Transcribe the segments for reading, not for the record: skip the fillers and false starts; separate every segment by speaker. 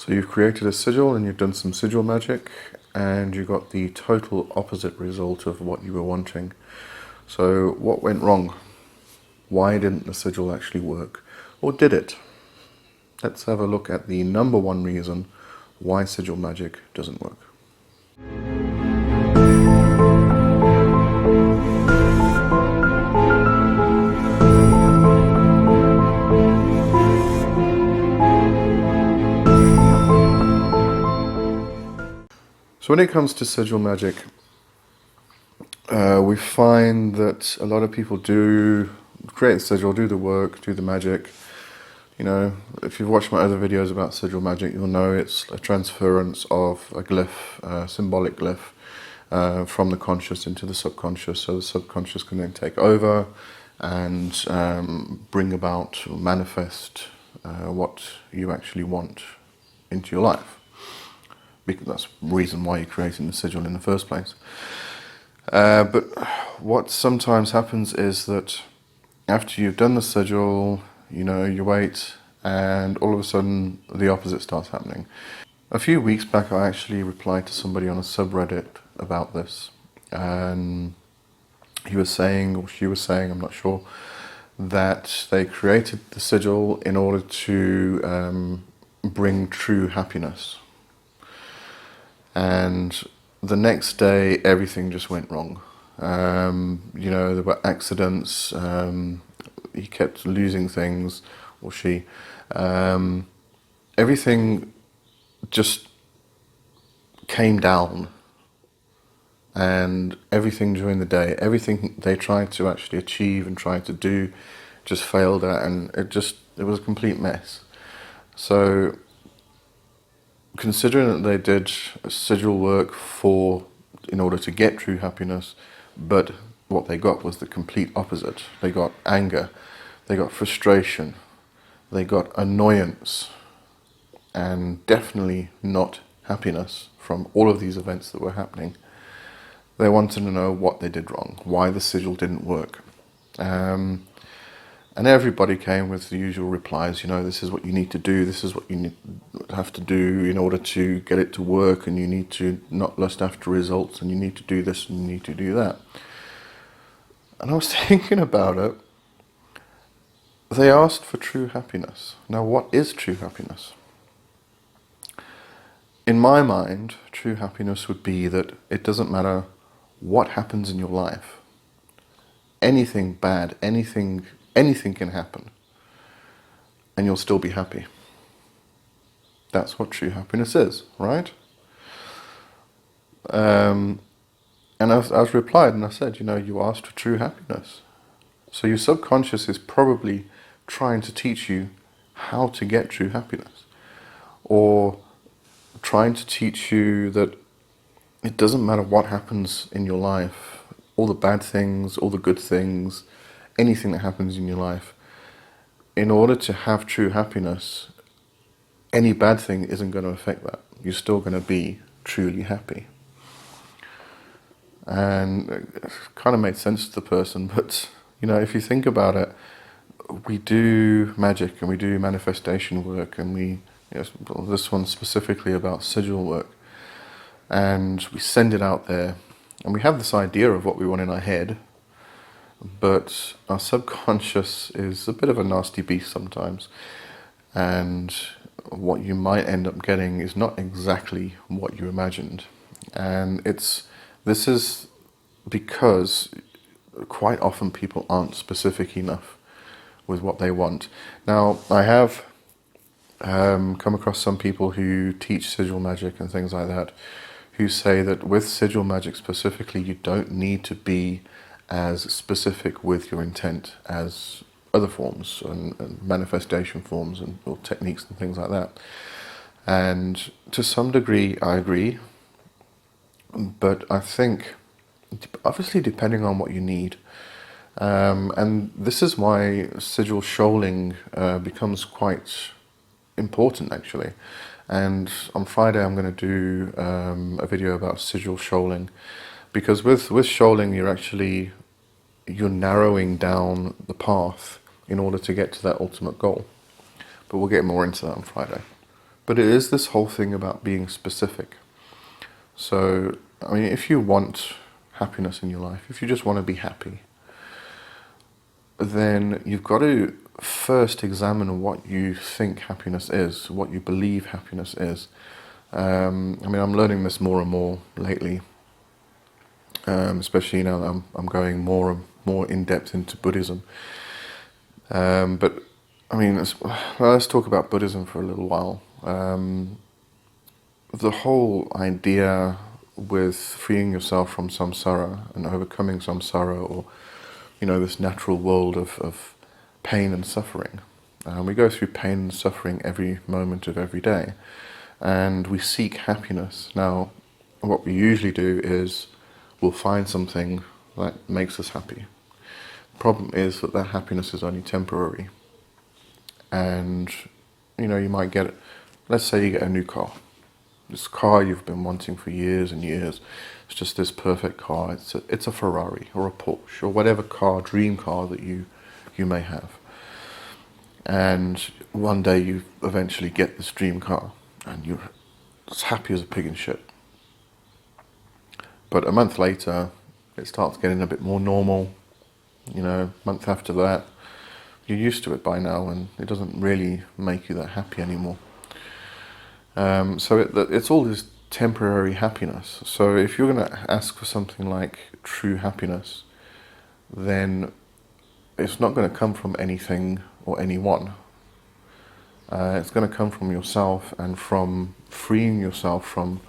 Speaker 1: So you've created a sigil and you've done some sigil magic and you got the total opposite result of what you were wanting. So what went wrong? Why didn't the sigil actually work? Or did it? Let's have a look at the number one reason why sigil magic doesn't work. So when it comes to sigil magic, we find that a lot of people do create a sigil, do the work, do the magic. You know, if you've watched my other videos about sigil magic, you'll know it's a transference of a glyph, a symbolic glyph, from the conscious into the subconscious, so the subconscious can then take over and bring about or manifest what you actually want into your life. Because that's the reason why you're creating the sigil in the first place. But what sometimes happens is that after you've done the sigil, you know, you wait and all of a sudden the opposite starts happening. A few weeks back I actually replied to somebody on a subreddit about this, and he was saying, or she was saying, I'm not sure, that they created the sigil in order to bring true happiness. And the next day, everything just went wrong. You know, there were accidents. He kept losing things, or she. Everything just came down, and everything during the day, everything they tried to actually achieve and tried to do, just failed at, and it was a complete mess. So, considering that they did sigil work in order to get true happiness, but what they got was the complete opposite. They got anger, they got frustration, they got annoyance, and definitely not happiness from all of these events that were happening. They wanted to know what they did wrong, why the sigil didn't work. And everybody came with the usual replies, you know, this is what you need to do, this is what you have to do in order to get it to work, and you need to not lust after results, and you need to do this and you need to do that. And I was thinking about it. They asked for true happiness. Now, what is true happiness? In my mind, true happiness would be that it doesn't matter what happens in your life. Anything bad, anything can happen, and you'll still be happy. That's what true happiness is, right? And I was replied, and I said, you know, you asked for true happiness. So your subconscious is probably trying to teach you how to get true happiness, or trying to teach you that it doesn't matter what happens in your life, all the bad things, all the good things, anything that happens in your life. In order to have true happiness, any bad thing isn't going to affect that. You're still going to be truly happy. And it kind of made sense to the person, but you know, if you think about it, we do magic and we do manifestation work, and this one specifically about sigil work, and we send it out there, and we have this idea of what we want in our head, but our subconscious is a bit of a nasty beast sometimes, and what you might end up getting is not exactly what you imagined. And this is because quite often people aren't specific enough with what they want. Now, I have come across some people who teach sigil magic and things like that, who say that with sigil magic specifically, you don't need to be as specific with your intent as other forms and manifestation forms or techniques and things like that. And to some degree, I agree, but I think, obviously depending on what you need, and this is why sigil shoaling becomes quite important actually. And on Friday I'm going to do a video about sigil shoaling, because with shoaling you're narrowing down the path in order to get to that ultimate goal. But we'll get more into that on Friday. But it is this whole thing about being specific. So, I mean, if you want happiness in your life, if you just want to be happy, then you've got to first examine what you think happiness is, what you believe happiness is. I mean, I'm learning this more and more lately, especially now that I'm going more and more in depth into Buddhism. But I mean, let's talk about Buddhism for a little while. The whole idea with freeing yourself from samsara and overcoming samsara, or this natural world of pain and suffering. We go through pain and suffering every moment of every day, and we seek happiness. Now, what we usually do is we'll find something that makes us happy. The problem is that happiness is only temporary, and you might get, let's say you get a new car. This car you've been wanting for years and years. It's just this perfect car. It's a Ferrari or a Porsche or whatever car, dream car that you may have. And one day you eventually get this dream car and you're as happy as a pig in shit. But a month later, it starts getting a bit more normal. Month after that, you're used to it by now, and it doesn't really make you that happy anymore. So it's all this temporary happiness. So if you're going to ask for something like true happiness, then it's not going to come from anything or anyone. It's going to come from yourself and from freeing yourself from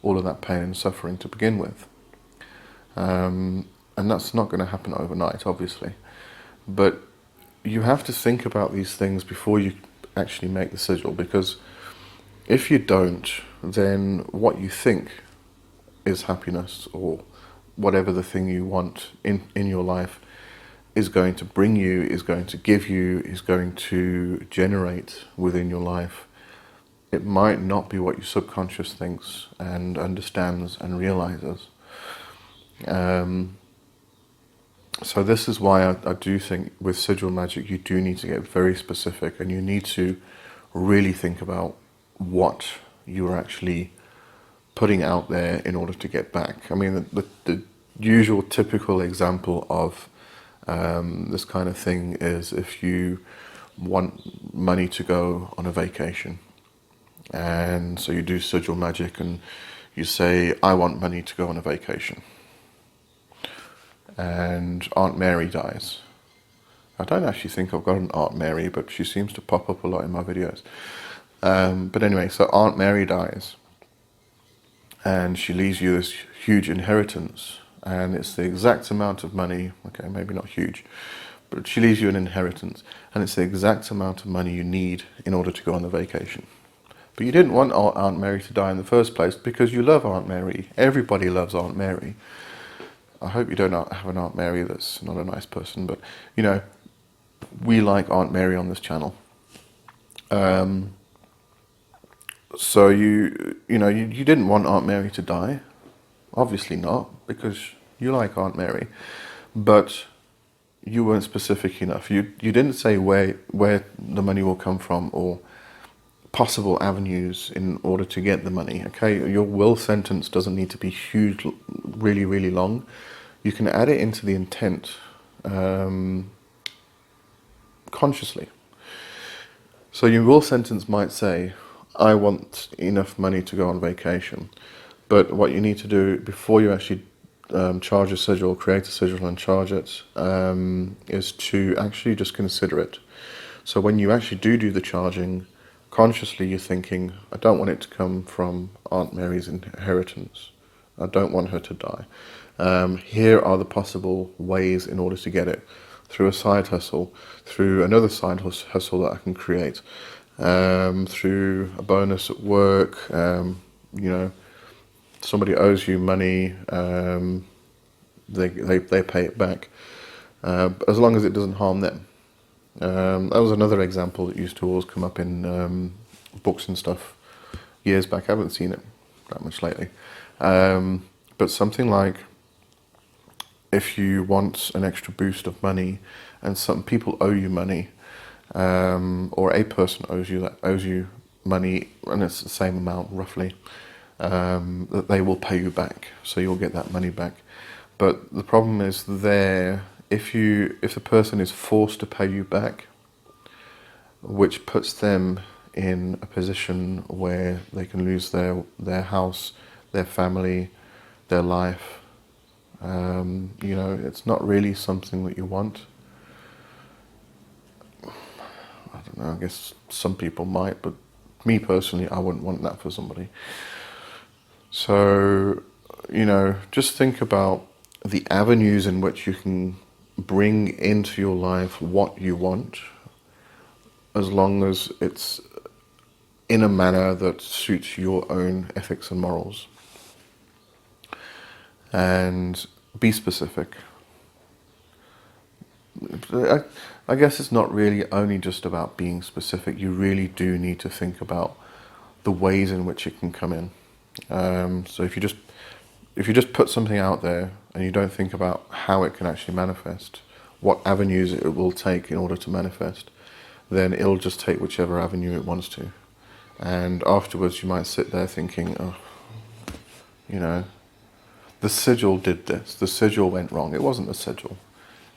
Speaker 1: all of that pain and suffering to begin with. And that's not going to happen overnight, obviously. But you have to think about these things before you actually make the sigil, because if you don't, then what you think is happiness, or whatever the thing you want in your life is going to bring you, is going to give you, is going to generate within your life, it might not be what your subconscious thinks and understands and realizes. So this is why I do think with Sigil Magick you do need to get very specific, and you need to really think about what you're actually putting out there in order to get back. I mean, the usual typical example of this kind of thing is if you want money to go on a vacation, and so you do Sigil Magick and you say, I want money to go on a vacation, and Aunt Mary dies. I don't actually think I've got an Aunt Mary, but she seems to pop up a lot in my videos. But anyway, so Aunt Mary dies, and she leaves you this huge inheritance, and it's the exact amount of money, okay, maybe not huge, but she leaves you an inheritance, and it's the exact amount of money you need in order to go on the vacation. But you didn't want Aunt Mary to die in the first place because you love Aunt Mary. Everybody loves Aunt Mary. I hope you don't have an Aunt Mary that's not a nice person, but, we like Aunt Mary on this channel. So you didn't want Aunt Mary to die, obviously not, because you like Aunt Mary, but you weren't specific enough. You didn't say where the money will come from or possible avenues in order to get the money. Okay, your will sentence doesn't need to be huge, really, really long. You can add it into the intent consciously. So your will sentence might say, I want enough money to go on vacation. But what you need to do before you actually charge a sigil, create a sigil and charge it, is to actually just consider it. So when you actually do the charging, consciously you're thinking, I don't want it to come from Aunt Mary's inheritance. I don't want her to die. Here are the possible ways in order to get it. Through a side hustle, through another side hustle that I can create, through a bonus at work, somebody owes you money, they pay it back, as long as it doesn't harm them. That was another example that used to always come up in books and stuff years back. I haven't seen it that much lately. But something like, if you want an extra boost of money and some people owe you money, or a person owes you money, and it's the same amount roughly, that they will pay you back. So you'll get that money back. But the problem is there, if the person is forced to pay you back, which puts them in a position where they can lose their house, their family, their life. You know, it's not really something that you want. I don't know, I guess some people might, but me personally, I wouldn't want that for somebody. So, you know, just think about the avenues in which you can bring into your life what you want, as long as it's in a manner that suits your own ethics and morals. And be specific. I guess it's not really only just about being specific. You really do need to think about the ways in which it can come in. So if you just put something out there and you don't think about how it can actually manifest, what avenues it will take in order to manifest, then it'll just take whichever avenue it wants to. And afterwards you might sit there thinking, oh, you know, the sigil did this, the sigil went wrong. It wasn't the sigil,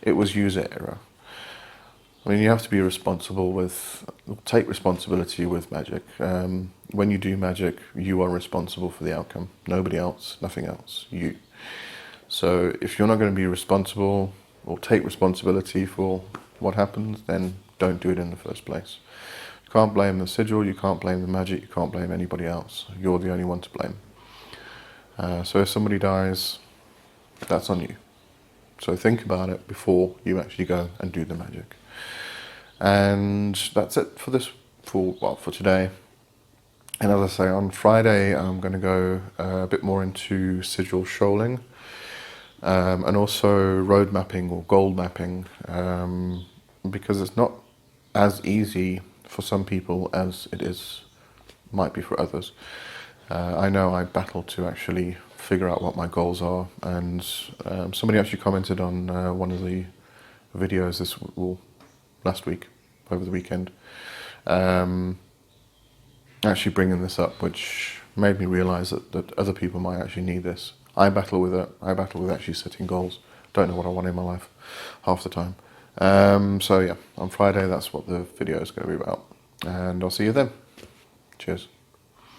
Speaker 1: it was user error. I mean, you have to be take responsibility with magic. When you do magic, you are responsible for the outcome. Nobody else, nothing else, you. So if you're not going to be responsible or take responsibility for what happens, then don't do it in the first place. You can't blame the sigil, you can't blame the magic, you can't blame anybody else. You're the only one to blame. So if somebody dies, that's on you. So think about it before you actually go and do the magic. And that's it for today. And as I say, on Friday I'm going to go a bit more into sigil shoaling, and also road mapping or goal mapping, because it's not as easy for some people as it might be for others. I know I battle to actually figure out what my goals are, and somebody actually commented on one of the videos last week, over the weekend, actually bringing this up, which made me realise that other people might actually need this. I battle with it. I battle with actually setting goals. Don't know what I want in my life half the time. So yeah, on Friday that's what the video is going to be about, and I'll see you then. Cheers.